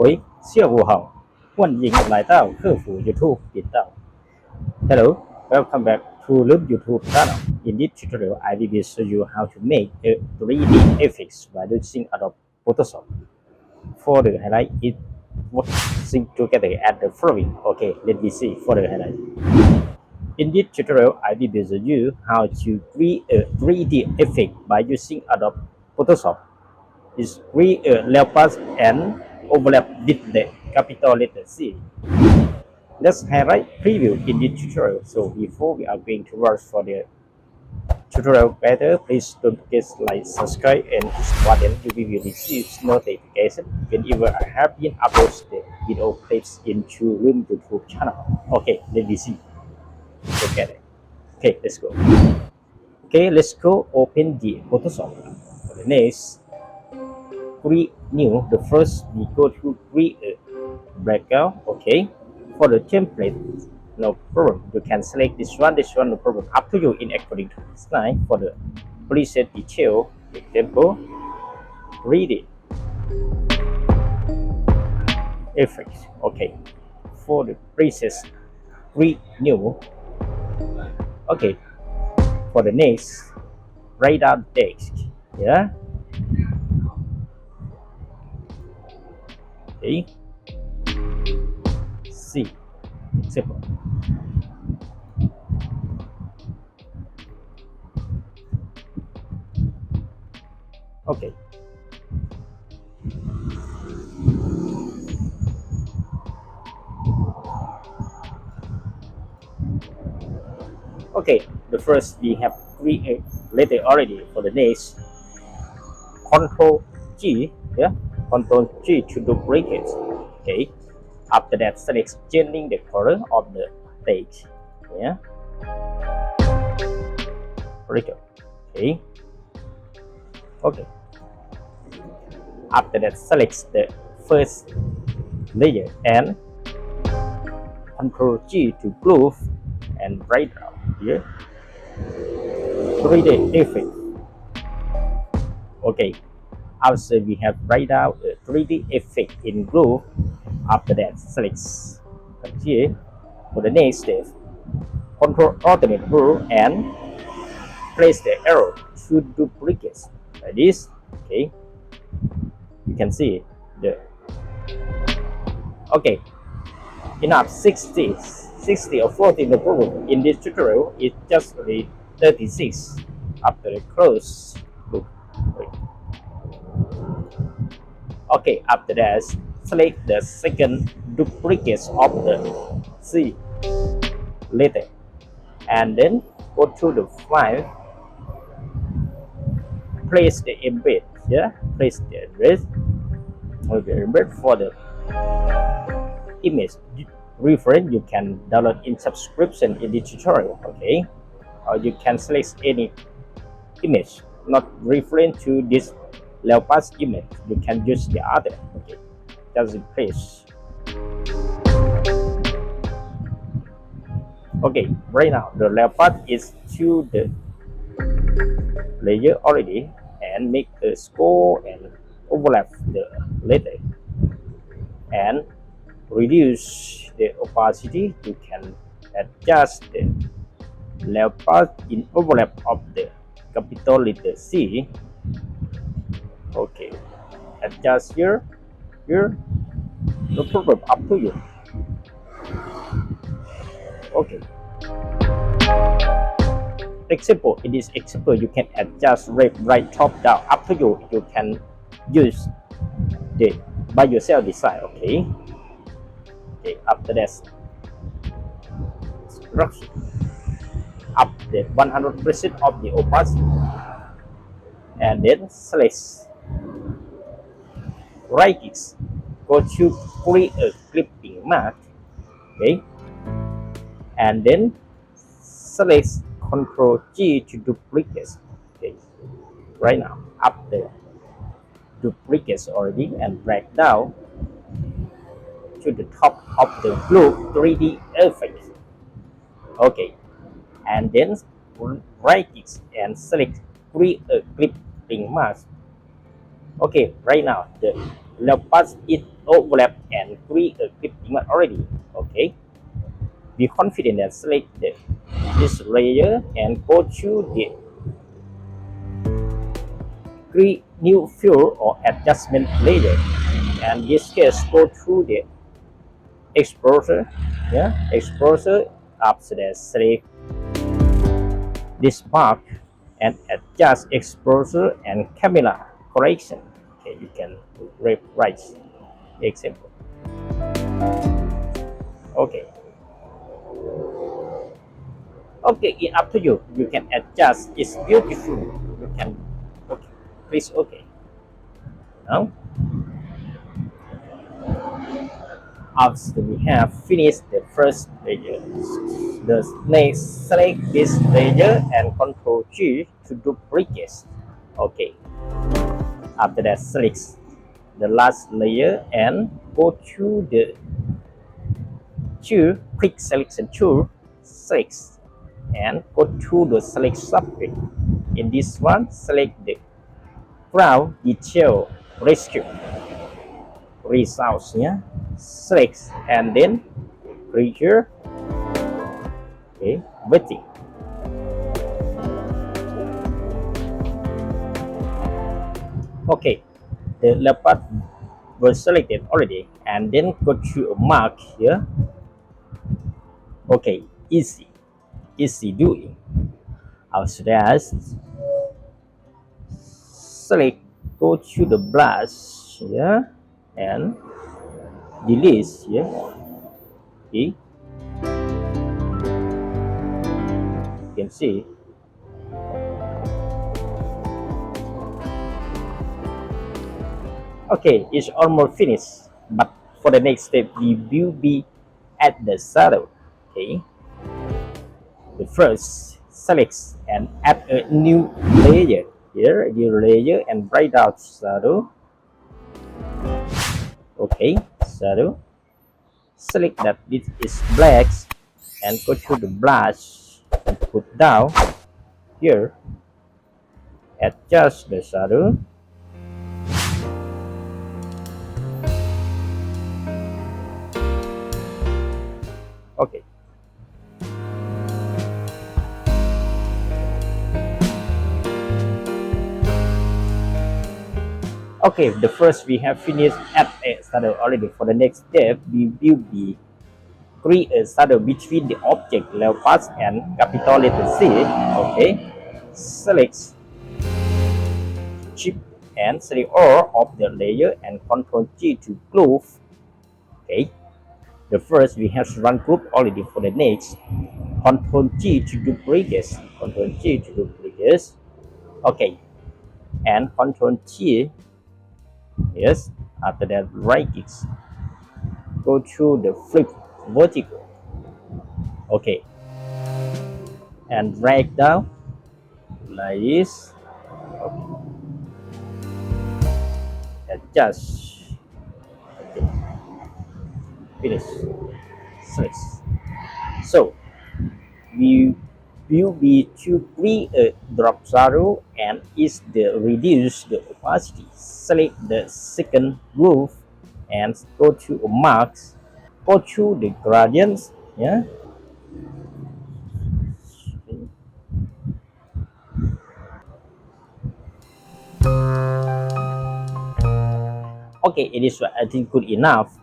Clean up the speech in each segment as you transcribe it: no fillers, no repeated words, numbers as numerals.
Oi, siêu hù hậu. Quân dịch lại tao, khơ phủ YouTube biệt tao. Hello, welcome back to Leum YouTube channel. In this tutorial, I will show you how to make a 3D effects by using Adobe Photoshop. For the highlight, it was sync together at the following. Okay, let me see for the highlight. In this tutorial, I will show you how to create a 3D effect by using Adobe Photoshop. Is create a leopard and overlap with the capital letter C. Let's highlight preview in this tutorial. So before we are going to watch for the tutorial better, please don't forget to like, subscribe and push the button. You will receive notification whenever I have been uploaded the video clips into Leum YouTube channel. Okay, let me see. Okay, let's go. Okay, let's go open the Photoshop. For the next, create new. The first we go to create a background. Okay, for the template, no problem. You can select this one, no problem. Up to you in according to design. For the preset detail, example, 3D effects. Okay, for the presets, create new. Okay, for the next, write out text. Yeah. Okay. C. Simple. Okay. Okay. The first we have create letter already. For the next, Control G. Yeah. Control G to duplicate. Okay. After that, select changing the color of the page. Yeah. Okay. Okay. After that, select the first layer and Control G to glue and write out here. 3D effect. Okay. After we have write out a 3D effect in glue, after that select here. For the next step, Control Alternate Blue and place the arrow to duplicate like this. Okay, you can see the okay. Enough 60 or 40 no problem. In this tutorial, it's just 36. After the close look. Okay, after that, select the second duplicate of the C letter and then go to the file, place the embed. Yeah, place the embed for the image reference. You can download in subscription in the tutorial. Okay, or you can select any image not referring to this leopard image. You can use the other. Okay, just in place. Okay, right now the leopard is to the layer already and make the score and overlap the letter and reduce the opacity. You can adjust the leopard in overlap of the capital letter C. Okay, adjust here, no problem, up to you. Okay, example, in this example you can adjust right top down, up to you. You can use the by yourself design. Okay, after that, structure up the 100% of the opacity and then select right click, go to create a clipping mask. Okay, and then select Control G to duplicate. Okay, right now up the duplicates already and drag down to the top of the blue 3D effect. Okay, and then right click and select create a clipping mask. Okay, right now the lepas it overlap and create a clipping already. Okay, be confident that select this layer and go to the create new fill or adjustment layer, and this case go through the exposure, exposure after that select this mark and adjust exposure and camera correction. Okay, you can write example. Okay, it's up to you. You can adjust. It's beautiful. You can. Okay, please. Okay. Now, after we have finished the first layer, the next select this layer and Ctrl G to duplicate. Okay. After that, select the last layer and go to the tool, quick selection tool, select and go to the select subject. In this one, select the ground detail rescue results. Select and then creature. Okay, waiting. Okay, the leopard was selected already, and then go to a mark here. Okay, easy doing. After that, select, go to the brush here and delete here. Okay, you can see. Okay, it's almost finished, but for the next step we will be at the shadow. Okay, the first select and add a new layer here, new layer and bright out shadow. Okay, shadow, select that this is black and go to the brush and put down here, adjust the shadow. Okay. Okay, the first we have finished add a shadow already. For the next step, we will be create a shadow between the object leopard and capital letter C. Okay, select, shift and select all of the layer and Ctrl G to group. Okay. The first we have run group already. For the next, Ctrl G to duplicate. Ctrl G to duplicate. Okay, and Ctrl G. Yes. After that, right click. Go to the flip vertical. Okay, and drag down like this. Okay. Adjust. Okay. Finish. Select. So we will be to create a drop shadow and is the reduce the opacity. Select the second group and go to a mark. Go to the gradients. Okay, it is I think good enough.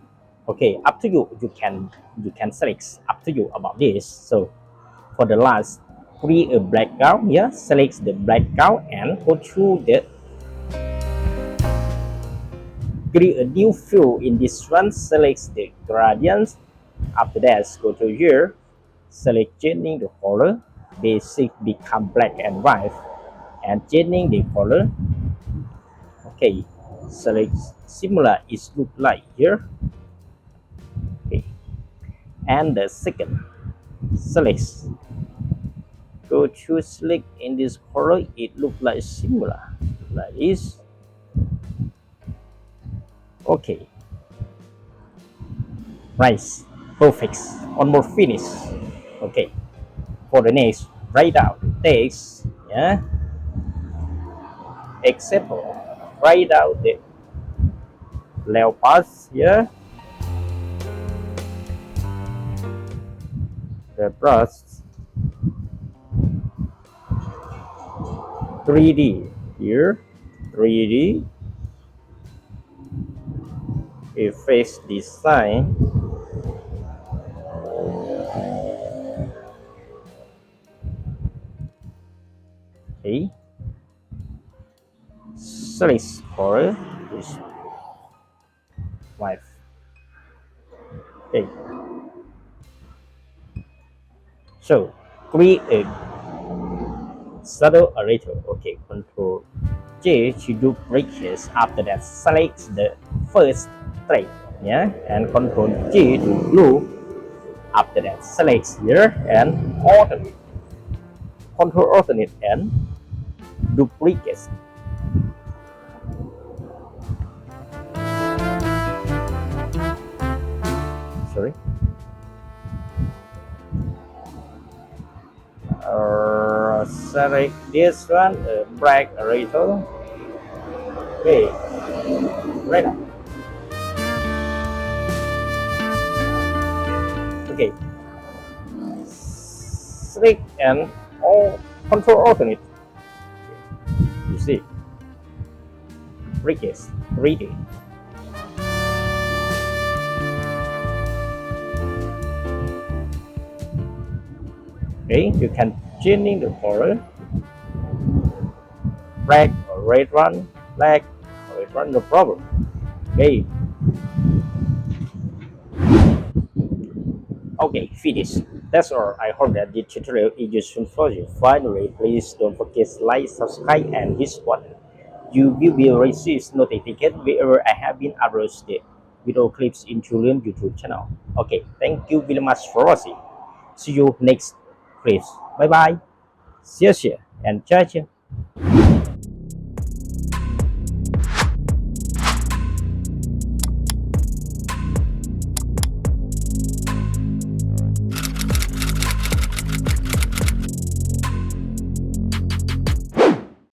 Okay, up to you. You can select. Up to you about this. So for the last, create a background here. Select the background and go to the create a new fill. In this one, select the gradients. After that, go to here. Select changing the color. Basic become black and white, and changing the color. Okay, select similar. It look like here. Okay, and the second, select, go to select in this color. It look like similar like this. Okay, nice, perfect, almost finished. Okay, for the next, write down text. Example, write out the Leum parts here. The brush 3D here, 3D a face design. Okay. Select color is white. Okay. So create a shadow a little. Okay. Control J to duplicate. After that, select the first trait. Yeah. And Control G to group. After that, select here and alternate. Control alternate and duplicate. Sorry. Select this one, black a little. Okay, right now. Okay, select and all control alternate. You see, breakage, reading. Okay, you can changing the color. Black or red one, black or red one, no problem. Okay. Okay, finish. That's all. I hope that this tutorial is useful for you. Finally, please don't forget to like, subscribe, and hit button. You will receive notification wherever I have been uploaded video clips into Leum YouTube channel. Okay, thank you very much for watching. See you next clips. Bye bye. 谢谢 and 再见。